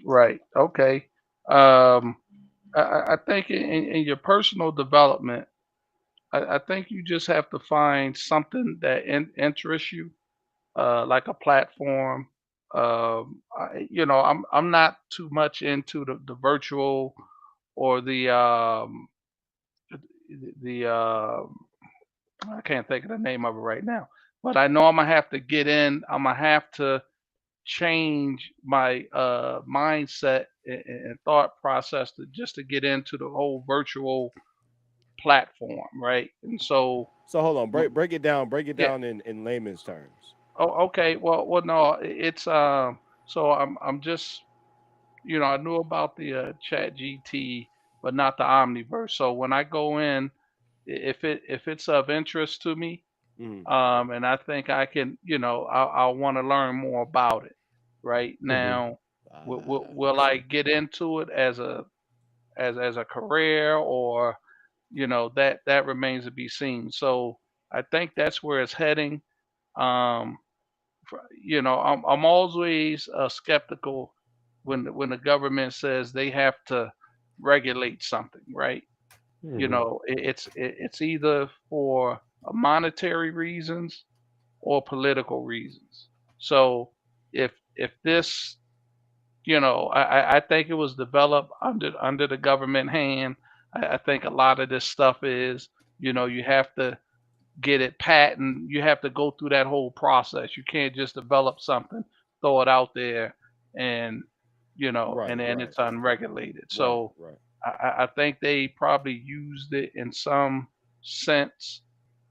Right. Okay. Um, I think in your personal development, I think you just have to find something that interests you, like a platform. I'm not too much into the virtual or the I can't think of the name of it right now, but I know I'm gonna have to get in. I'm gonna have to change my mindset and thought process to get into the whole virtual platform, right? And so, So hold on. w- Break it down. Break it yeah. down in layman's terms. Oh, okay. Well, no. It's so I'm just I knew about the Chat GT, but not the Omniverse. So when I go in, if it's of interest to me, Mm-hmm. and I think I can, I want to learn more about it. Right Hmm. now, will I Okay. get into it as a career, or that remains to be seen. So I think that's where it's heading. Um, I'm always skeptical when the government says they have to regulate something, right? Hmm. It's either for monetary reasons or political reasons. So if this, I think it was developed under the government hand. I think a lot of this stuff is, you have to get it patent. You have to go through that whole process. You can't just develop something, throw it out there, and Right. and Right. it's unregulated. Right. So Right. I think they probably used it in some sense,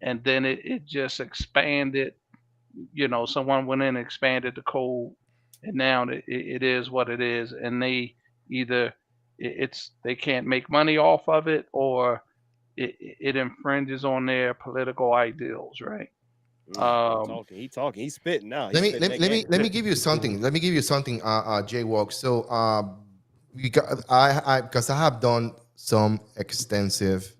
and then it just expanded. Someone went in and expanded the code, and now it is what it is. And they either they can't make money off of it, or it infringes on their political ideals, right? He Um, talking. He talking. He's spitting now. He's Let me spitting let me that let me game. let me give you something. Let me give you something, Jaywalk. So, we got I because I have done some extensive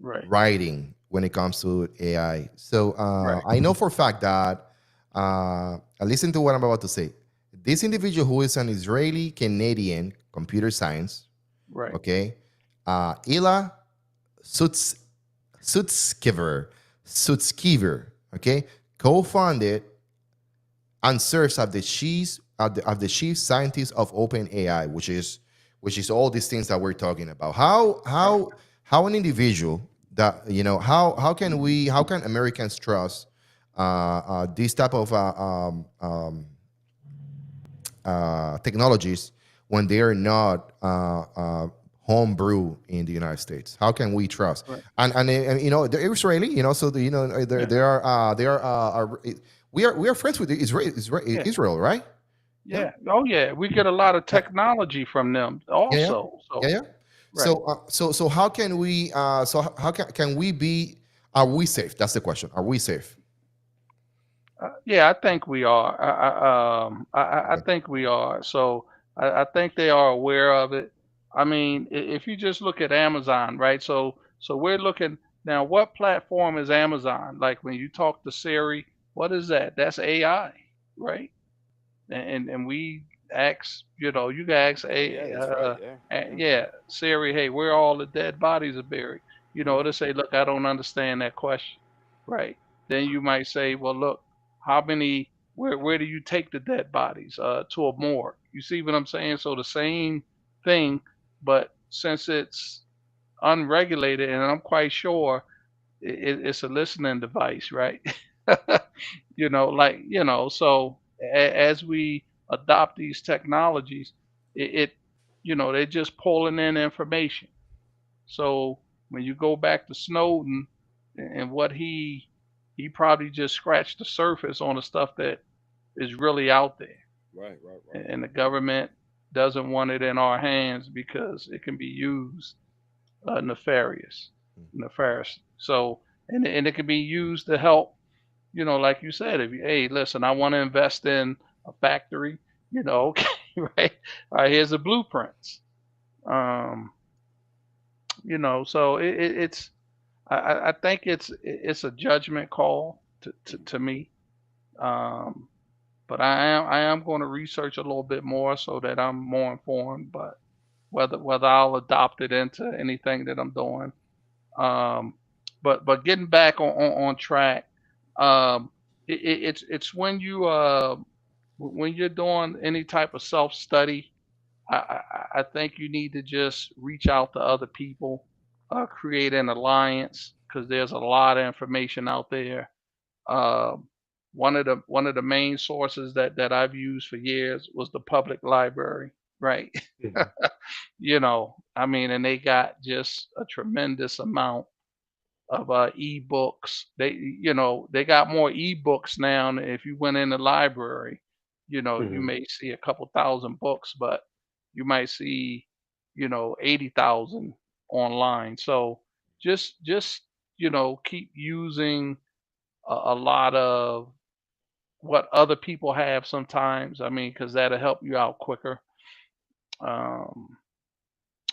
right, writing when it comes to AI. So, right, I know for a fact that, listen to what I'm about to say. This individual who is an Israeli Canadian computer science, right, okay, Ila Suts Sutskiver, Sutskiver, okay, co-founded and serves as the chief scientist of OpenAI, which is all these things that we're talking about. right, How an individual that how can Americans trust these type of technologies when they are not homebrew in the United States? How can we trust? right. And they're Israeli, so Yeah, we are friends with yeah, Israel, right? Yeah, yeah. Oh, yeah. We get a lot of yeah, technology from them yeah, yeah, also. yeah, So, yeah. right. So how can we? How can we be? Are we safe? That's the question. Are we safe? Yeah, I think we are. I Okay. think we are. So I think they are aware of it. I mean, if you just look at Amazon, right? So we're looking now. What platform is Amazon? Like when you talk to Siri, what is that? That's AI, right? And we ask, you can ask Oh yeah, that's right. Yeah. Yeah. yeah, Siri, hey, where all the dead bodies are buried? It'll say, look, I don't understand that question, right? Then you might say, well, look, how many, where do you take the dead bodies? To a morgue. You see what I'm saying? So the same thing, but since it's unregulated, and I'm quite sure it's a listening device, right? So as we adopt these technologies, they're just pulling in information. So when you go back to Snowden and what he probably just scratched the surface on the stuff that is really out there, Right, right, right. and the government doesn't want it in our hands because it can be used nefarious, nefarious. So and it can be used to help. Like you said, if you, hey, listen, I want to invest in a factory. Okay, right. All right, here's the blueprints. Um, so it's I think it's a judgment call to me. Um, but I am going to research a little bit more so that I'm more informed. But whether I'll adopt it into anything that I'm doing. Um, but getting back on track, it's when you're doing any type of self study. I think you need to just reach out to other people, create an alliance because there's a lot of information out there. Um, one of the main sources that I've used for years was the public library, right? Mhm. I mean, and they got just a tremendous amount of ebooks. They got more ebooks now. And if you went in the library, you Mhm. may see a couple thousand books, but you might see, 80,000 online. So just keep using a lot of what other people have sometimes. I mean, because that'll help you out quicker. Um,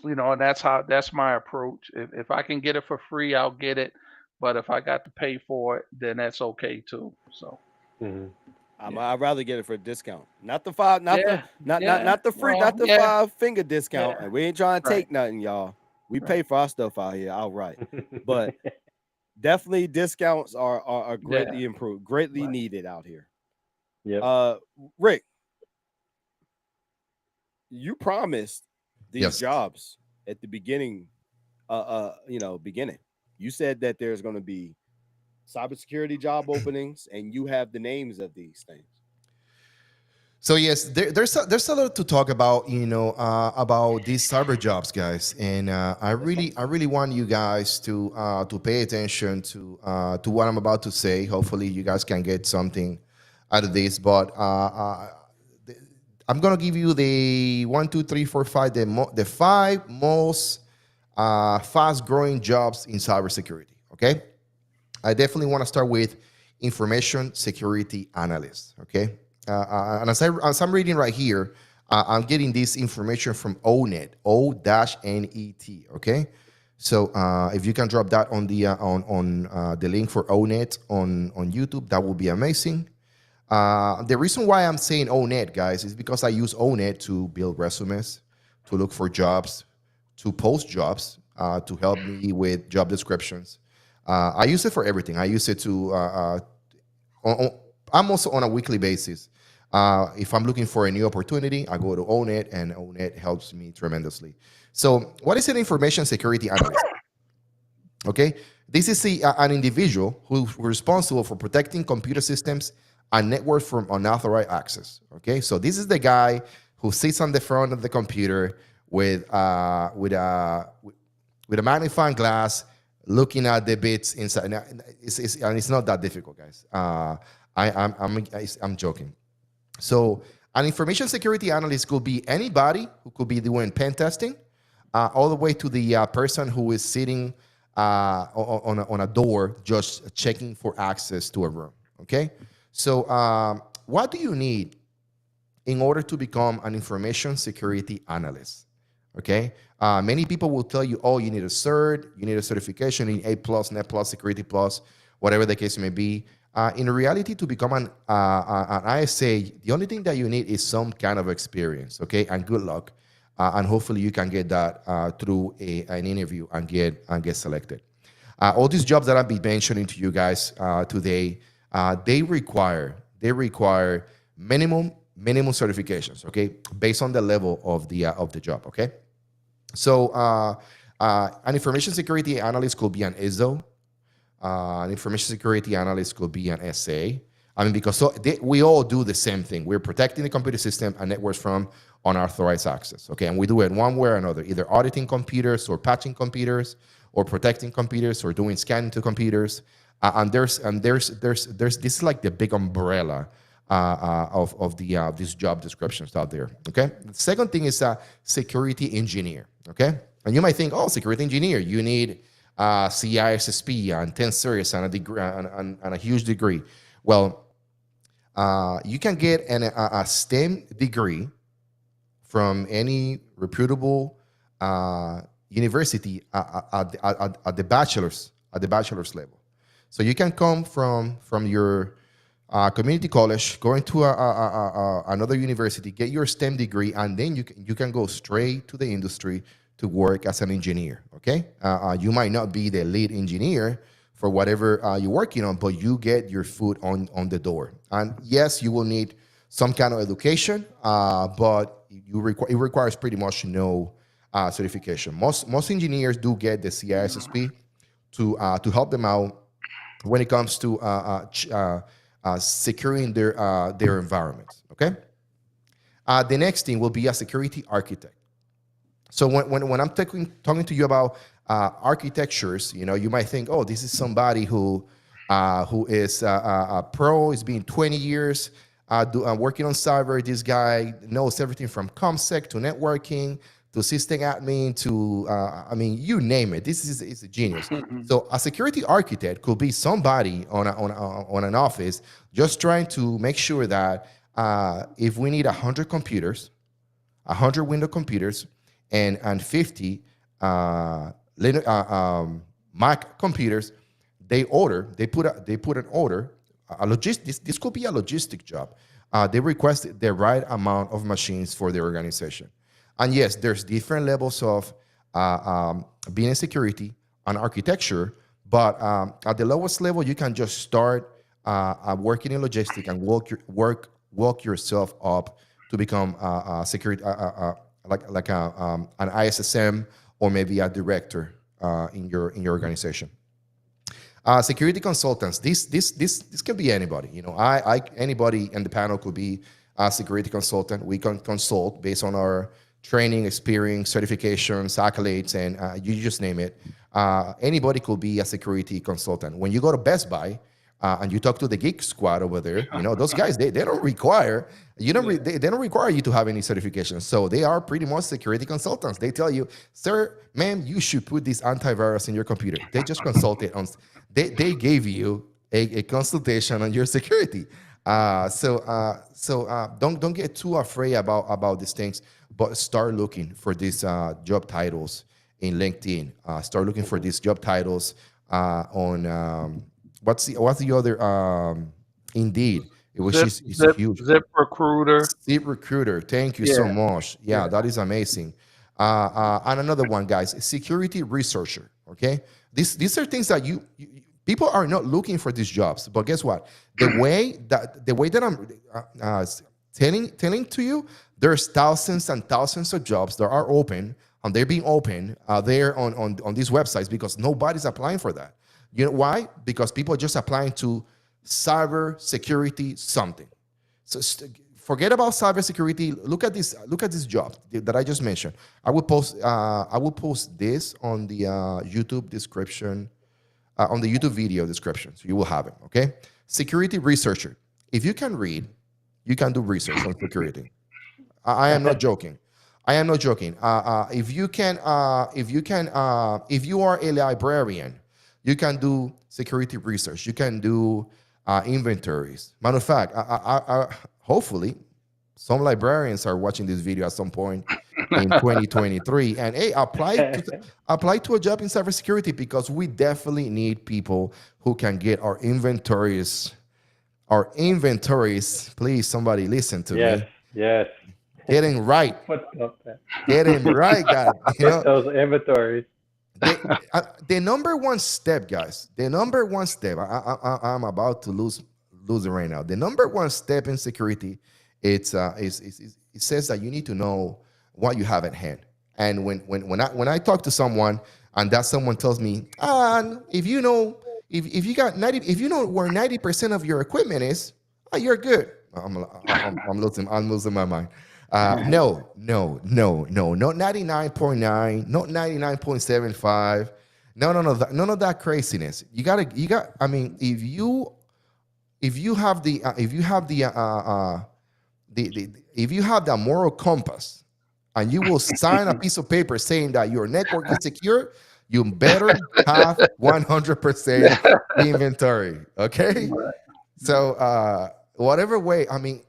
and that's my approach. If I can get it for free, I'll get it. But if I got to pay for it, then that's okay too. So Mhm. yeah, I'd rather get it for a discount. Not the five, not the yeah, not the free, well, not the yeah, 5 finger discount. yeah, And we ain't trying to right, take nothing, y'all. We right, pay for our stuff out here outright. But definitely discounts are yeah, greatly improved, greatly right. needed out here. Yep. Uh Rick, you promised these Yes. jobs at the beginning, beginning. You said that there's gonna be cybersecurity job openings, and you have the names of these things. So yes, there's a lot to talk about, about these cyber jobs, guys, and I really want you guys to pay attention to what I'm about to say. Hopefully, you guys can get something out of this. But I'm gonna give you the one, two, three, four, five, the five most fast growing jobs in cybersecurity. Okay, I definitely want to start with information security analyst. Okay, and as I'm reading right here, I'm getting this information from ONET, O-N-E-T. Okay, so if you can drop that on the link for ONET on YouTube, that would be amazing. The reason why I'm saying ONET, guys, is because I use ONET to build resumes, to look for jobs, to post jobs, to help me with job descriptions. I use it for everything. I use it to almost on a weekly basis. If I'm looking for a new opportunity, I go to ONET, and ONET helps me tremendously. So, what is an information security analyst? Okay, this is an individual who's responsible for protecting computer systems and networks from unauthorized access. Okay, so this is the guy who sits on the front of the computer with a magnifying glass, looking at the bits inside. Now, it's not that difficult, guys. I'm joking. So an information security analyst could be anybody who could be doing pen testing, all the way to the person who is sitting on a door just checking for access to a room. Okay. So what do you need in order to become an information security analyst? Okay. Many people will tell you, oh, you need a cert, you need a certification, you need A plus, Net plus, Security plus, whatever the case may be. In reality, to become an ISA, the only thing that you need is some kind of experience, okay? And good luck. And hopefully you can get that through an interview and get selected. All these jobs that I've been mentioning to you guys today, they require minimum certifications, okay, based on the level of the job, okay. So an information security analyst could be an ISO, An information security analyst could be an SA. I mean, because we all do the same thing. We're protecting the computer system and networks from unauthorized access. Okay, and we do it one way or another, either auditing computers or patching computers, or protecting computers, or doing scanning to computers. And there's this is like the big umbrella of these job descriptions out there. Okay, the second thing is security engineer. Okay, and you might think, oh, security engineer, you need CISSP and 10 series and a degree and a huge degree. Well, you can get a STEM degree from any reputable university at the bachelor's level. So you can come from your community college, go into another university, get your STEM degree, and then you can go straight to the industry to work as an engineer. Okay, you might not be the lead engineer for whatever you're working on, but you get your foot on the door. And yes, you will need some kind of education, but it requires pretty much no certification. Most engineers do get the CISSP to help them out when it comes to securing their environments. Okay. The next thing will be a security architect. So when I'm talking to you about architectures, you might think, oh, this is somebody who is a pro, has been 20 years working on cyber. This guy knows everything from ComSec to networking to system admin to, I mean, you name it. This is a genius. So a security architect could be somebody on an office just trying to make sure that if we need 100 computers, 100 Windows computers, and 50 Mac computers, they put an order, this could be a logistic job. They request the right amount of machines for their organization. And yes, there's different levels of being in security and architecture, but at the lowest level, you can just start working in logistics and walk yourself up to become a security, like an ISSM or maybe a director in your organization. Security consultants. This can be anybody. Anybody in the panel could be a security consultant. We can consult based on our training, experience, certifications, accolades, and you just name it. Anybody could be a security consultant. When you go to Best Buy and you talk to the geek squad over there, those guys they don't require they don't require you to have any certifications. So they are pretty much security consultants. They tell you, sir, ma'am, you should put this antivirus in your computer. They just consulted on. They gave you a consultation on your security. So don't get too afraid about these things, but start looking for these job titles in LinkedIn. Start looking for these job titles on what's the other Indeed, which is huge. ZipRecruiter. ZipRecruiter. Thank you so much. Yeah, that is amazing. And another one, guys, security researcher. Okay, these are things that you people are not looking for these jobs, but guess what? The way that I'm telling to you, there's thousands and thousands of jobs that are open, and they're being open there on these websites because nobody's applying for that. You know why? Because people are just applying to cyber security something. So forget about cybersecurity. Look at this job that I just mentioned. I will post this on the YouTube description, on the YouTube video description, so you will have it. Okay, security researcher. If you can read, you can do research on security. I am not joking. I am not joking. If you are a librarian, you can do security research. You can do inventories. Matter of fact, hopefully, some librarians are watching this video at some point in 2023, and hey, apply to a job in cybersecurity because we definitely need people who can get our inventories. Our inventories. Please, somebody listen to me. Yes. Getting right. What's up, man? Getting right, guys. Those inventories. The number one step, guys. The number one step. I'm about to lose it right now. The number one step in security, it says that you need to know what you have at hand. And when I talk to someone and that someone tells me, if you if you got 90, if you know where 90% of your equipment is, you're good. I'm losing my mind. No, not 99.9, not 99.75. No, none of that craziness. I mean, if you have if you have the moral compass and you will sign a piece of paper saying that your network is secure, you better have 100% inventory. Okay. Right. So whatever way, I mean,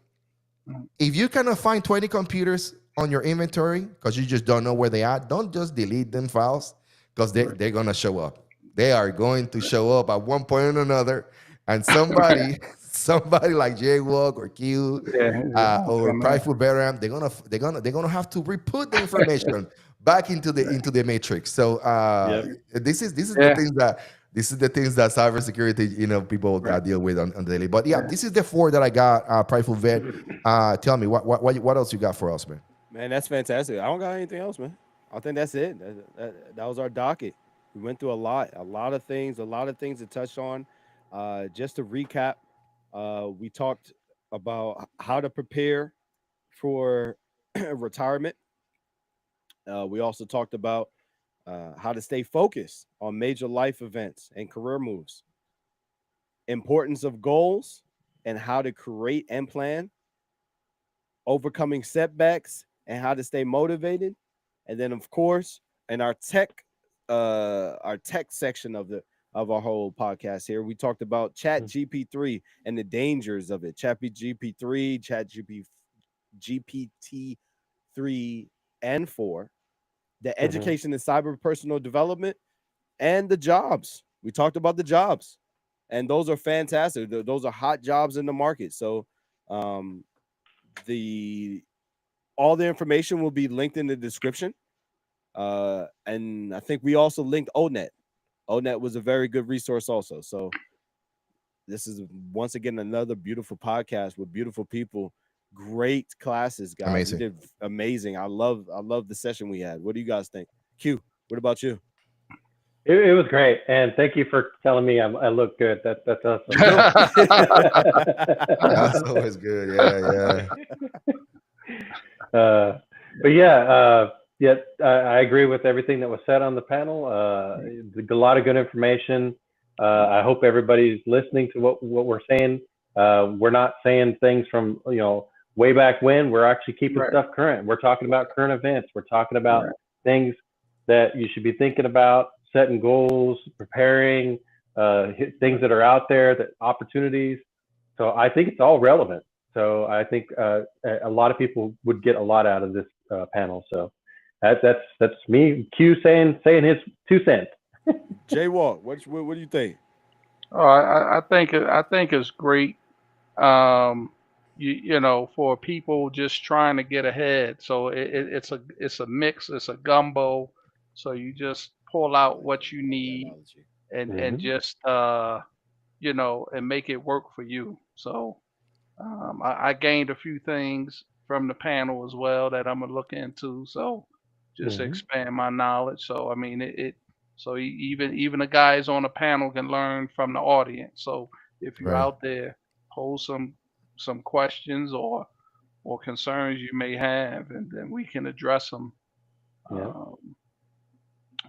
if you cannot find 20 computers on your inventory because you just don't know where they are, don't just delete them files because they're going to show up. They are going to show up at one point or another. And somebody like Jaywalk or Q or Prideful Veteran, they're gonna have to re-put the information back into the matrix. So this is the things that cybersecurity, people deal with on the daily. But this is the four that I got. Prideful Vet. Tell me what else you got for us, man? Man, that's fantastic. I don't got anything else, man. I think that's it. That was our docket. We went through a lot of things to touch on. Just to recap, we talked about how to prepare for retirement. We also talked about how to stay focused on major life events and career moves, importance of goals, and how to create and plan, overcoming setbacks, and how to stay motivated. And then, of course, in our tech section of our whole podcast here, we talked about Chat GP3 and the dangers of it. Chat GP3, GPT 3 and 4, the education and cyber personal development, and the jobs. We talked about the jobs, and those are fantastic. Those are hot jobs in the market. So all the information will be linked in the description. And I think we also linked ONET. ONET was a very good resource also. So this is once again another beautiful podcast with beautiful people. Great classes, guys. Amazing. You did amazing. I love the session we had. What do you guys think? Q, what about you? It was great, and thank you for telling me I look good. That's awesome. That's always good. Yeah. But I agree with everything that was said on the panel. A lot of good information. I hope everybody's listening to what we're saying. We're not saying things from way back when. We're actually keeping stuff current. We're talking about current events. We're talking about things that you should be thinking about, setting goals, preparing, things that are out there, that opportunities. So I think it's all relevant. So I think a lot of people would get a lot out of this panel. So that's me. Q saying his 2 cents. Jaywalk, what do you think? Oh, I think it's great. For people just trying to get ahead. So it's a mix. It's a gumbo. So you just pull out what you need and just and make it work for you. So I gained a few things from the panel as well that I'm gonna look into. So just expand my knowledge. So I mean so even the guys on the panel can learn from the audience. So if you're out there, pose some questions or concerns you may have, and then we can address them.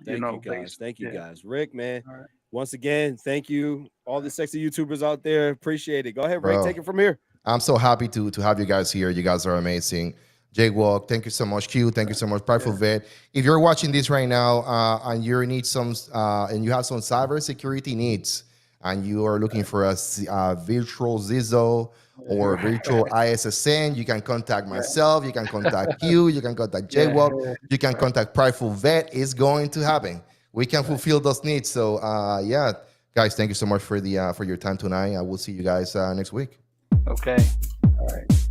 Thank you guys. Rick, man. Right. Once again, thank you. All the sexy YouTubers out there, appreciate it. Go ahead, Rick, take it from here. I'm so happy to have you guys here. You guys are amazing. Jaywalk, thank you so much. Q, thank you so much. Prideful Vet. If you're watching this right now and you need some and you have some cybersecurity needs and you are looking for a virtual ZISO or virtual ISSN, you can contact myself, you can contact Q, you can contact Jaywalk, you can contact Prideful Vet. It's going to happen. We can fulfill those needs. So guys, thank you so much for your time tonight. I will see you guys next week. Okay. All right.